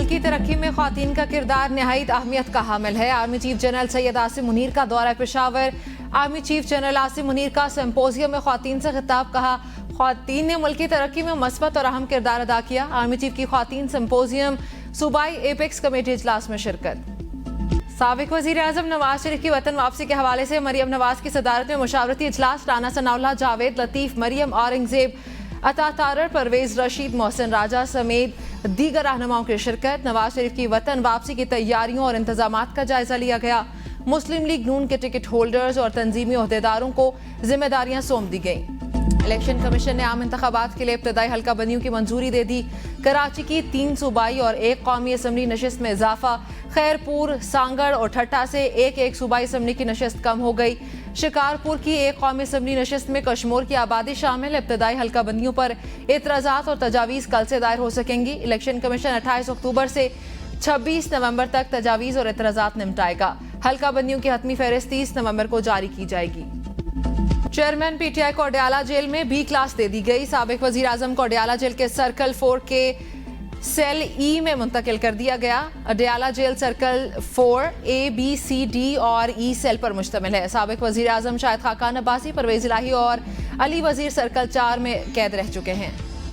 ملکی ترقی میں خواتین کا کردار نہایت اہمیت کا حامل ہے۔ Army chief general Syed Asim Munir کا دورہ Peshawar. Army chief general Asim Munir کا سمپوزیم میں خواتین سے خطاب۔ کہا خواتین نے ملکی ترقی میں مثبت اور اہم کردار ادا کیا۔ آرمی چیف کی خواتین سمپوزیم صوبائی ایپیکس کمیٹی اجلاس میں شرکت۔ سابق وزیر اعظم نواز شریف کی وطن واپسی کے حوالے سے مریم نواز کی صدارت میں مشاورتی اجلاس۔ رانا ثناء اللہ، جاوید لطیف، مریم اورنگزیب، عطا تارڑ، پرویز رشید، محسن راجہ سمیت دیگر رہنماؤں کی شرکت۔ نواز شریف کی وطن واپسی کی تیاریوں اور انتظامات کا جائزہ لیا گیا۔ مسلم لیگ نون کے ٹکٹ ہولڈرز اور تنظیمی عہدیداروں کو ذمہ داریاں سونپ دی گئیں۔ الیکشن کمیشن نے عام انتخابات کے لیے ابتدائی حلقہ بندیوں کی منظوری دے دی۔ کراچی کی 3 صوبائی اور 1 قومی اسمبلی نشست میں اضافہ۔ خیرپور، سانگڑ اور ٹھٹہ سے ایک صوبائی اسمبلی کی نشست کم ہو گئی۔ شکارپور کی 1 قومی اسمبلی نشست میں کشمور کی آبادی شامل۔ ابتدائی حلقہ بندیوں پر اعتراضات اور تجاویز کل سے دائر ہو سکیں گی۔ الیکشن کمیشن 28 اکتوبر سے 26 نومبر تک تجاویز اور اعتراضات نمٹائے گا۔ حلقہ بندیوں کی حتمی فہرست 30 نومبر کو جاری کی جائے گی۔ چیئرمین پی ٹی آئی کو اڈیالہ جیل میں بی کلاس دے دی گئی۔ سابق وزیر اعظم کو اڈیالہ جیل کے سرکل 4 کے سیل ای میں منتقل کر دیا گیا۔ Adiala jail circle 4 A, B, C, D اور ای سیل پر مشتمل ہے۔ سابق وزیر اعظم شاہد خاقان عباسی، پرویز الہی اور علی وزیر سرکل 4 میں قید رہ چکے ہیں۔